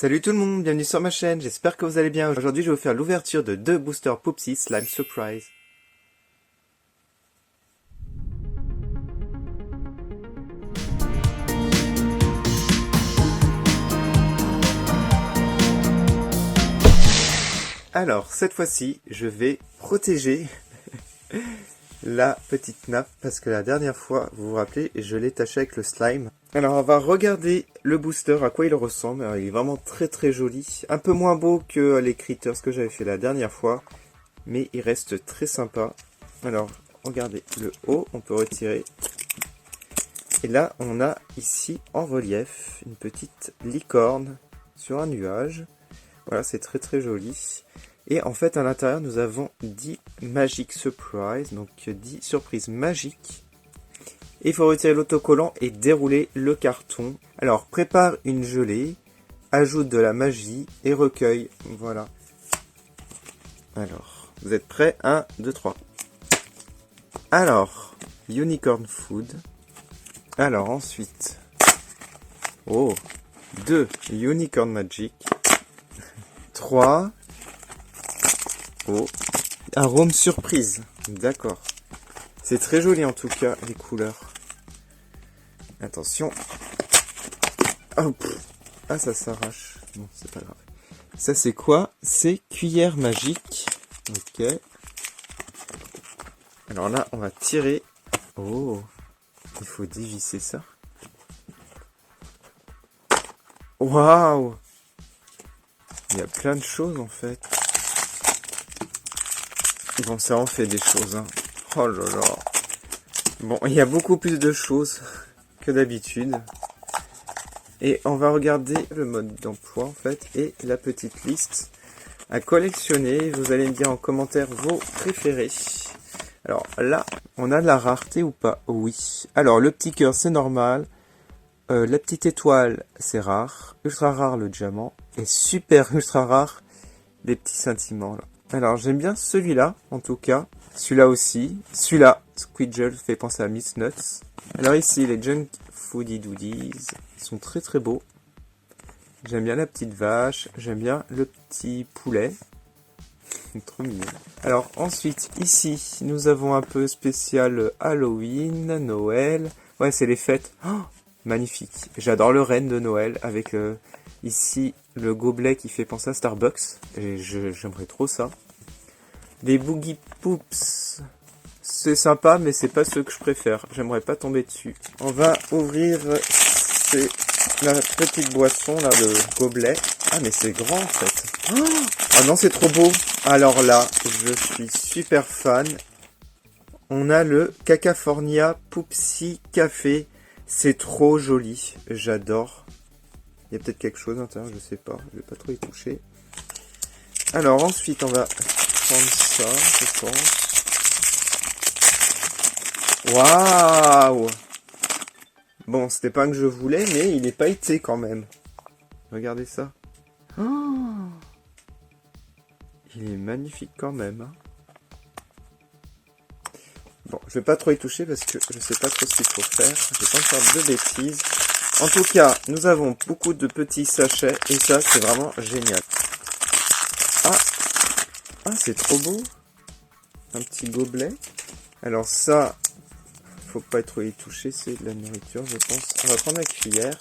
Salut tout le monde, bienvenue sur ma chaîne, j'espère que vous allez bien. Aujourd'hui je vais vous faire l'ouverture de 2 boosters Poopsie Slime Surprise. Alors cette fois-ci je vais protéger la petite nappe parce que la dernière fois, vous vous rappelez, je l'ai taché avec le slime. Alors on va regarder le booster, à quoi il ressemble. Alors, il est vraiment très joli, un peu moins beau que les critters que j'avais fait la dernière fois, mais il reste très sympa. Alors regardez le haut, on peut retirer. Et là on a ici en relief une petite licorne sur un nuage. Voilà, c'est très joli. Et en fait, à l'intérieur, nous avons 10 Magic Surprise, donc 10 surprises magiques. Et il faut retirer l'autocollant et dérouler le carton. Alors, prépare une gelée, ajoute de la magie et recueille. Voilà. Alors, vous êtes prêts? 1, 2, 3. Alors, Unicorn Food. Alors, ensuite, 2 Unicorn Magic. 3... arôme surprise. D'accord. C'est très joli en tout cas, les couleurs. Attention. Oh, ah, ça s'arrache. Bon, c'est pas grave. Ça, c'est quoi? C'est cuillère magique. Ok. Alors là, on va tirer. Oh. Il faut dévisser ça. Waouh. Il y a plein de choses en fait. Bon, ça en fait des choses, hein. Oh là là. Bon, il y a beaucoup plus de choses que d'habitude. Et on va regarder le mode d'emploi, en fait, et la petite liste à collectionner. Vous allez me dire en commentaire vos préférés. Alors là, on a de la rareté ou pas? Oui. Alors, le petit cœur, c'est normal. La petite étoile, c'est rare. Ultra rare, le diamant. Et super ultra rare, les petits sentiments, là. Alors, j'aime bien celui-là, en tout cas. Celui-là aussi. Celui-là, Squidgel, fait penser à Miss Nuts. Alors ici, les Junk Foodie Doodies. Ils sont très beaux. J'aime bien la petite vache. J'aime bien le petit poulet. Trop mignon. Alors, ensuite, ici, nous avons un peu spécial Halloween, Noël. Ouais, c'est les fêtes. Oh, magnifique. J'adore le renne de Noël avec ici le gobelet qui fait penser à Starbucks. Et j'aimerais trop ça. Les Boogie Poops, c'est sympa, mais c'est pas ceux que je préfère. J'aimerais pas tomber dessus. On va ouvrir la petite boisson, là, le gobelet. Ah, mais c'est grand, en fait. Oh non, c'est trop beau. Alors là, je suis super fan. On a le Cacafornia Poopsie Café. C'est trop joli. J'adore. Il y a peut-être quelque chose à l'intérieur, je sais pas. Je vais pas trop y toucher. Alors ensuite, on va prendre ça, je pense. Waouh! Bon, c'était pas un que je voulais, mais il est pailleté quand même. Regardez ça. Oh, il est magnifique quand même. Hein. Bon, je vais pas trop y toucher parce que je sais pas trop ce qu'il faut faire. Je vais pas me faire de bêtises. En tout cas, nous avons beaucoup de petits sachets et ça, c'est vraiment génial. Ah, c'est trop beau. Un petit gobelet. Alors ça, faut pas trop y toucher, c'est de la nourriture, je pense. On va prendre la cuillère.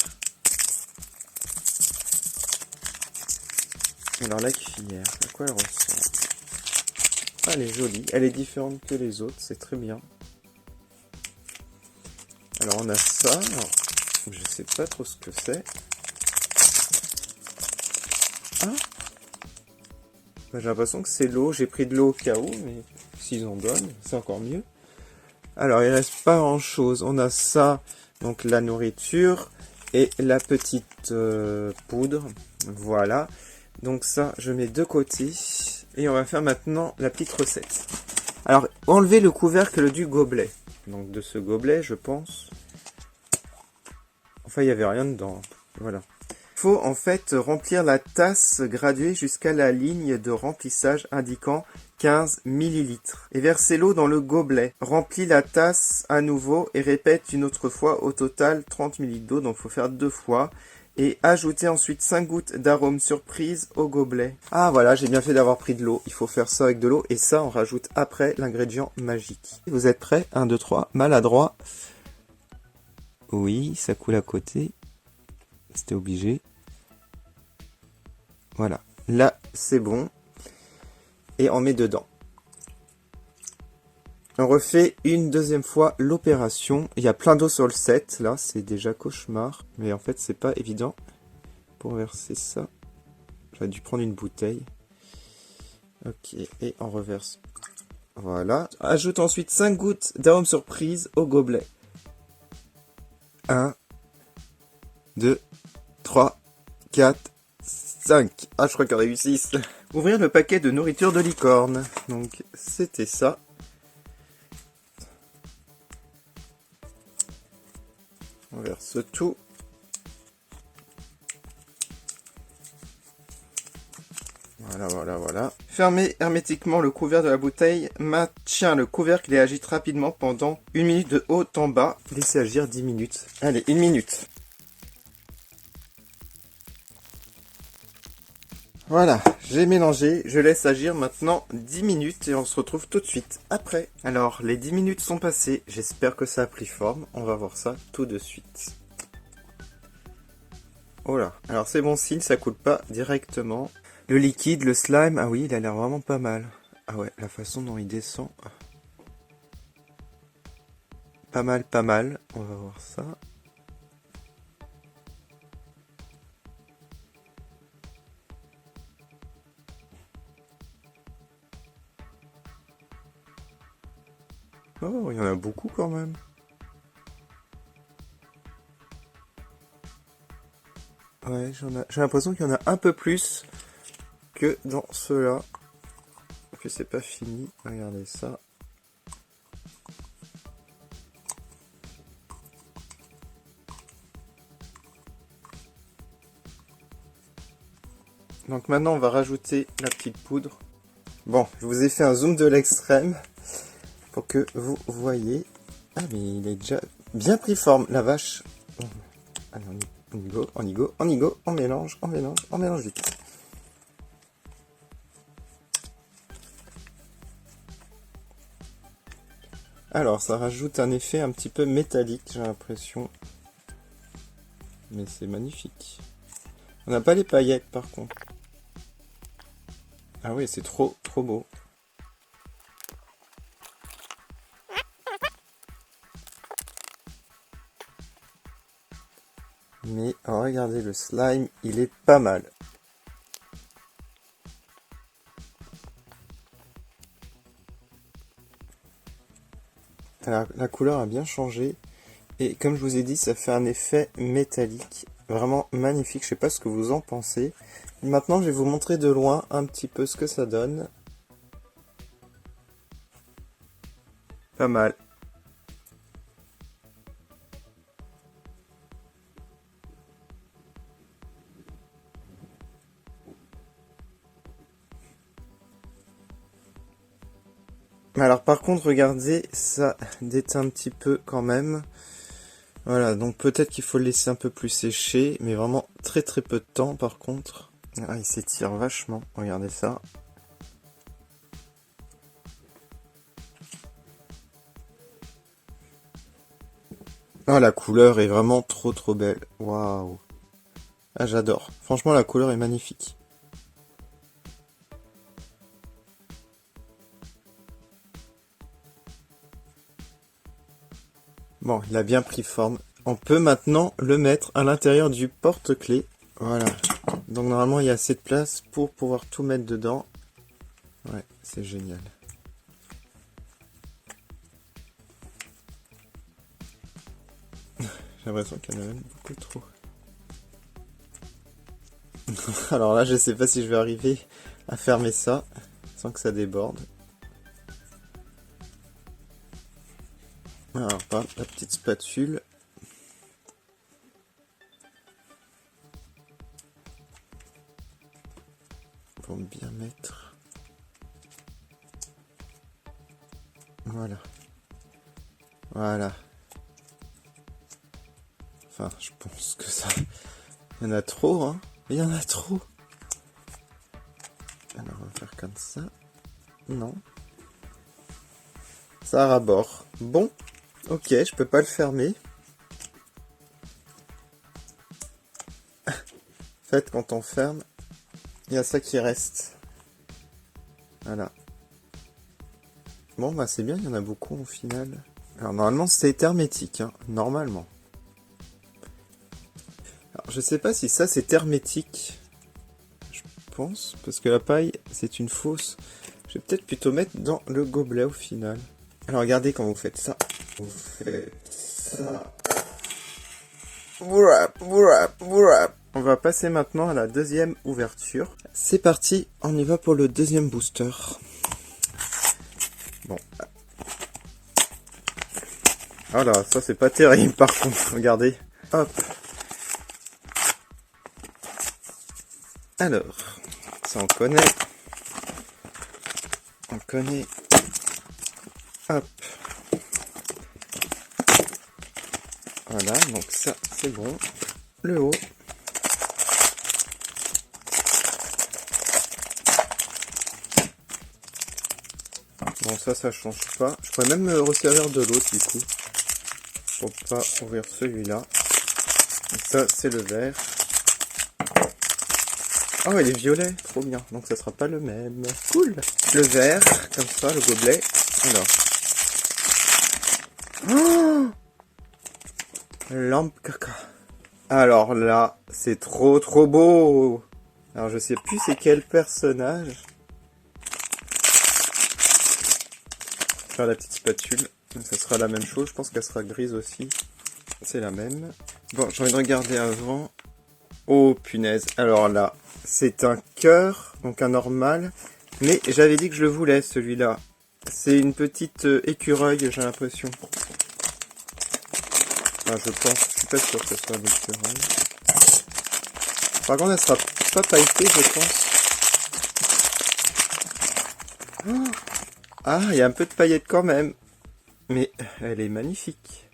Alors la cuillère, à quoi elle ressemble? Ah, elle est jolie. Elle est différente que les autres, c'est très bien. Alors on a ça. Alors, je sais pas trop ce que c'est. Ah, j'ai l'impression que c'est l'eau. J'ai pris de l'eau au cas où, mais s'ils en donnent, c'est encore mieux. Alors, il reste pas grand chose. On a ça, donc la nourriture et la petite poudre. Voilà. Donc ça, je mets de côté. Et on va faire maintenant la petite recette. Alors, enlever le couvercle du gobelet. Donc de ce gobelet, je pense. Enfin, il n'y avait rien dedans. Voilà. Il faut en fait remplir la tasse graduée jusqu'à la ligne de remplissage indiquant 15 ml. Et verser l'eau dans le gobelet. Remplis la tasse à nouveau et répète une autre fois. Au total 30 ml d'eau, donc il faut faire 2 fois. Et ajoutez ensuite 5 gouttes d'arôme surprise au gobelet. Ah voilà, j'ai bien fait d'avoir pris de l'eau. Il faut faire ça avec de l'eau et ça on rajoute après l'ingrédient magique. Vous êtes prêts? 1, 2, 3, maladroit. Oui, ça coule à côté. C'était obligé. Voilà, là c'est bon. Et on met dedans. On refait une deuxième fois l'opération. Il y a plein d'eau sur le set, là, c'est déjà cauchemar. Mais en fait, c'est pas évident pour verser ça. J'aurais dû prendre une bouteille. Ok, et on reverse. Voilà. Ajoute ensuite 5 gouttes d'arôme surprise au gobelet. 1, 2, 3, 4, 5. Ah, je crois qu'il y en a eu 6. Ouvrir le paquet de nourriture de licorne. Donc, c'était ça. On verse tout. Voilà, voilà, voilà. Fermez hermétiquement le couvercle de la bouteille. Maintiens le couvercle et agite rapidement pendant 1 minute de haut en bas. Laissez agir 10 minutes. Allez, 1 minute. Voilà, j'ai mélangé. Je laisse agir maintenant 10 minutes et on se retrouve tout de suite après. Alors, les 10 minutes sont passées. J'espère que ça a pris forme. On va voir ça tout de suite. Oh là, alors c'est bon signe, ça coule pas directement. Le liquide, le slime, ah oui, il a l'air vraiment pas mal. Ah ouais, la façon dont il descend. Pas mal, pas mal. On va voir ça. Oh, il y en a beaucoup quand même. Ouais, j'ai l'impression qu'il y en a un peu plus que dans ceux-là. Que c'est pas fini. Regardez ça. Donc maintenant, on va rajouter la petite poudre. Bon, je vous ai fait un zoom de l'extrême pour que vous voyez. Ah, mais il est déjà bien pris forme, la vache. Allez, on y go, on y go, on y go, on mélange, on mélange, on mélange vite. Alors, ça rajoute un effet un petit peu métallique, j'ai l'impression. Mais c'est magnifique. On n'a pas les paillettes, par contre. Ah oui, c'est trop, trop beau. Mais oh, regardez, le slime, il est pas mal. Alors, la couleur a bien changé. Et comme je vous ai dit, ça fait un effet métallique. Vraiment magnifique, je sais pas ce que vous en pensez. Maintenant, je vais vous montrer de loin un petit peu ce que ça donne. Pas mal. Alors par contre, regardez, ça déteint un petit peu quand même. Voilà, donc peut-être qu'il faut le laisser un peu plus sécher, mais vraiment très très peu de temps par contre. Ah, il s'étire vachement, regardez ça. Ah, la couleur est vraiment trop trop belle. Waouh. Ah, j'adore. Franchement, la couleur est magnifique. Bon, il a bien pris forme. On peut maintenant le mettre à l'intérieur du porte-clés. Voilà. Donc normalement, il y a assez de place pour pouvoir tout mettre dedans. Ouais, c'est génial. J'ai l'impression qu'il y en a même beaucoup trop. Alors là, je sais pas si je vais arriver à fermer ça sans que ça déborde. Alors, par la petite spatule. Pour bien mettre. Voilà. Voilà. Enfin, je pense que ça Il y en a trop, hein. Il y en a trop. Alors, on va faire comme ça. Non. Ça rabord. Bon. Ok, je peux pas le fermer. En fait, quand on ferme, il y a ça qui reste. Voilà. Bon, bah c'est bien, il y en a beaucoup au final. Alors, normalement, c'est hermétique, hein. Normalement. Alors, je sais pas si ça, c'est hermétique. Je pense. Parce que la paille, c'est une fausse. Je vais peut-être plutôt mettre dans le gobelet au final. Alors, regardez quand vous faites ça. Vous faites ça. On va passer maintenant à la deuxième ouverture. C'est parti, on y va pour le deuxième booster. Bon. Oh là, ça c'est pas terrible par contre, regardez. Hop. Alors, ça on connaît. On connaît. Hop. Voilà, donc ça c'est bon. Le haut. Bon, ça change pas. Je pourrais même me resservir de l'autre du coup. Pour pas ouvrir celui-là. Ça, c'est le vert. Oh, il est violet. Trop bien. Donc, ça sera pas le même. Cool. Le vert, comme ça, le gobelet. Alors. Oh, lampe caca. Alors là, c'est trop beau. Alors, je sais plus c'est quel personnage. Faire la petite spatule. Ça sera la même chose. Je pense qu'elle sera grise aussi. C'est la même. Bon, j'ai envie de regarder avant. Oh, punaise. Alors là, c'est un cœur, donc un normal. Mais j'avais dit que je le voulais, celui-là. C'est une petite écureuil, j'ai l'impression. Enfin, je pense. Je suis pas sûr que ce soit un écureuil. Par contre, elle sera pas pailletée, je pense. Oh, ah, il y a un peu de paillettes quand même. Mais elle est magnifique.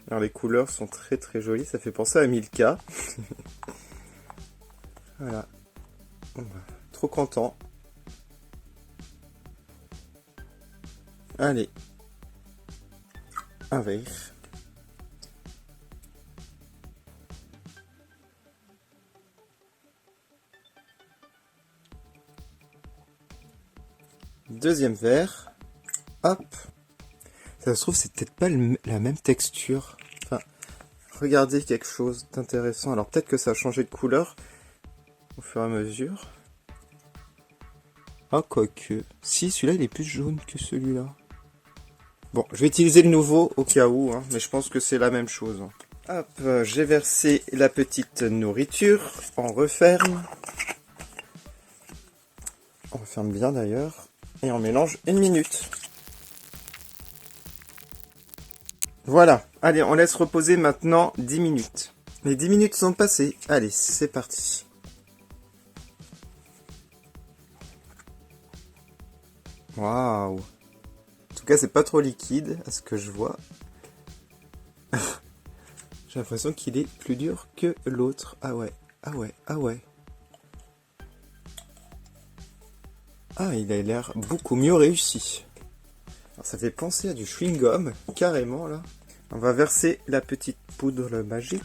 Alors les couleurs sont très jolies, ça fait penser à Milka. Voilà. Trop content. Allez. Un verre. Deuxième verre. Hop. Ça se trouve, c'est peut-être pas la même texture. Enfin, regardez quelque chose d'intéressant. Alors peut-être que ça a changé de couleur au fur et à mesure. Ah, quoique. Si, celui-là, il est plus jaune que celui-là. Bon, je vais utiliser le nouveau au cas où, hein, mais je pense que c'est la même chose. Hop, j'ai versé la petite nourriture. On referme. On referme bien d'ailleurs. Et on mélange 1 minute. Voilà. Allez, on laisse reposer maintenant 10 minutes. Les 10 minutes sont passées. Allez, c'est parti. Waouh. En tout cas, c'est pas trop liquide, à ce que je vois. J'ai l'impression qu'il est plus dur que l'autre. Ah ouais, ah ouais, ah ouais. Ah, il a l'air beaucoup mieux réussi. Alors, ça fait penser à du chewing-gum, carrément, là. On va verser la petite poudre magique.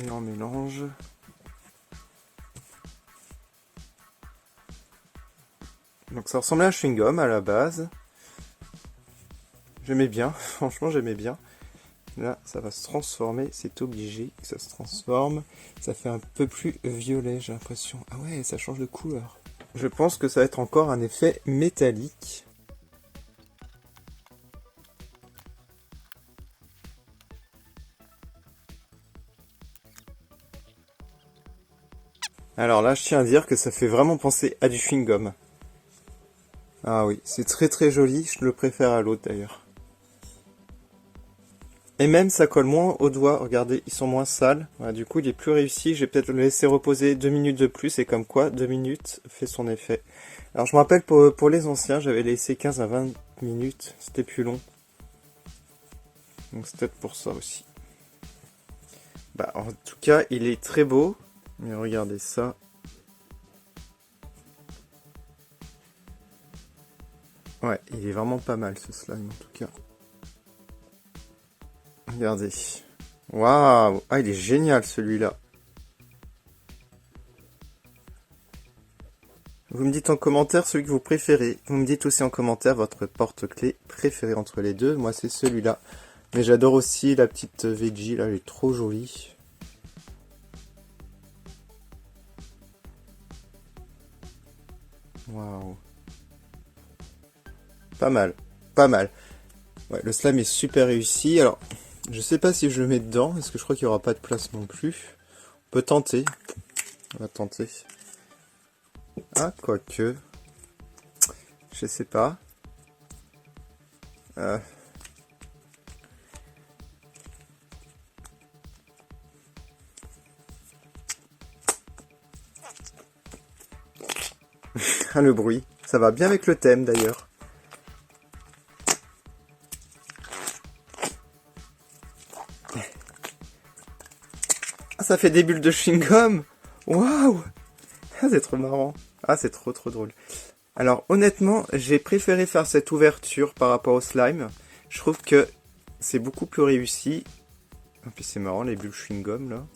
Et on mélange. Donc ça ressemblait à un chewing-gum à la base. J'aimais bien, franchement j'aimais bien. Là, ça va se transformer, c'est obligé que ça se transforme. Ça fait un peu plus violet, j'ai l'impression. Ah ouais, ça change de couleur. Je pense que ça va être encore un effet métallique. Alors là, je tiens à dire que ça fait vraiment penser à du chewing-gum. Ah oui, c'est très joli, je le préfère à l'autre d'ailleurs. Et même ça colle moins aux doigts, regardez, ils sont moins sales. Voilà, du coup il est plus réussi, je vais peut-être le laisser reposer 2 minutes de plus, et comme quoi 2 minutes fait son effet. Alors je me rappelle pour les anciens, j'avais laissé 15 à 20 minutes, c'était plus long. Donc c'est peut-être pour ça aussi. Bah en tout cas il est très beau, mais regardez ça. Ouais, il est vraiment pas mal ce slime en tout cas. Regardez. Waouh! Ah, il est génial celui-là. Vous me dites en commentaire celui que vous préférez. Vous me dites aussi en commentaire votre porte-clés préféré entre les deux. Moi, c'est celui-là. Mais j'adore aussi la petite veggie, là, elle est trop jolie. Waouh. Pas mal. Pas mal. Ouais, le slime est super réussi. Alors, je sais pas si je le mets dedans, parce que je crois qu'il n'y aura pas de place non plus. On peut tenter. On va tenter. Ah, quoique. Je sais pas. Ah, le bruit. Ça va bien avec le thème d'ailleurs. Ah, ça fait des bulles de chewing-gum. Waouh! Ah, c'est trop marrant. Ah, c'est trop drôle. Alors, honnêtement, j'ai préféré faire cette ouverture par rapport au slime. Je trouve que c'est beaucoup plus réussi. Et puis c'est marrant, les bulles chewing-gum, là.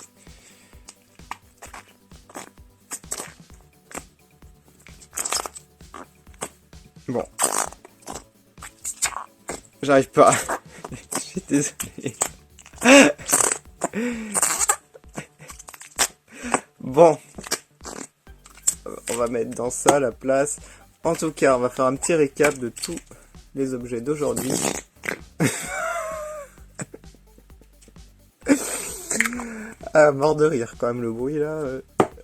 Bon. J'arrive pas. Je suis désolé. Bon. On va mettre dans ça la place. En tout cas, on va faire un petit récap de tous les objets d'aujourd'hui. Ah, mort de rire quand même le bruit là.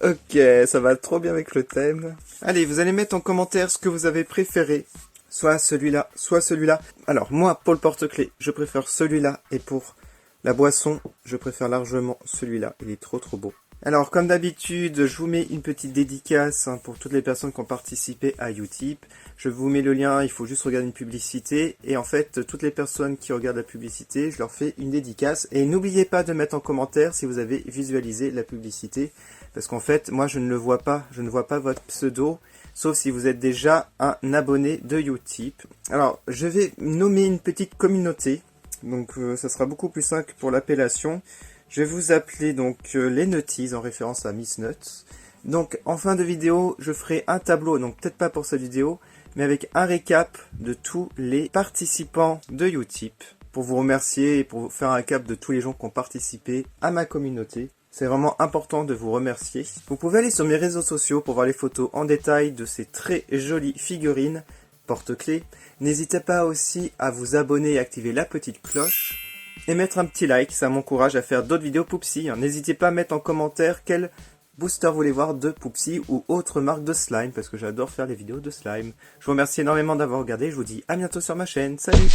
Ok, ça va trop bien avec le thème. Allez, vous allez mettre en commentaire ce que vous avez préféré. Soit celui-là, soit celui-là. Alors moi, pour le porte-clés, je préfère celui-là. Et pour la boisson, je préfère largement celui-là. Il est trop beau. Alors, comme d'habitude, je vous mets une petite dédicace pour toutes les personnes qui ont participé à Utip. Je vous mets le lien, il faut juste regarder une publicité. Et en fait, toutes les personnes qui regardent la publicité, je leur fais une dédicace. Et n'oubliez pas de mettre en commentaire si vous avez visualisé la publicité. Parce qu'en fait, moi, je ne le vois pas. Je ne vois pas votre pseudo. Sauf si vous êtes déjà un abonné de Utip. Alors, je vais nommer une petite communauté. Donc, ça sera beaucoup plus simple pour l'appellation. Je vais vous appeler donc les Nutties en référence à Miss Nuts. Donc en fin de vidéo, je ferai un tableau, donc peut-être pas pour cette vidéo, mais avec un récap de tous les participants de Utip pour vous remercier et pour vous faire un récap de tous les gens qui ont participé à ma communauté. C'est vraiment important de vous remercier. Vous pouvez aller sur mes réseaux sociaux pour voir les photos en détail de ces très jolies figurines porte-clés. N'hésitez pas aussi à vous abonner et activer la petite cloche. Et mettre un petit like, ça m'encourage à faire d'autres vidéos Poupsi. N'hésitez pas à mettre en commentaire quel booster vous voulez voir de Poupsi ou autre marque de slime, parce que j'adore faire les vidéos de slime. Je vous remercie énormément d'avoir regardé, je vous dis à bientôt sur ma chaîne, salut!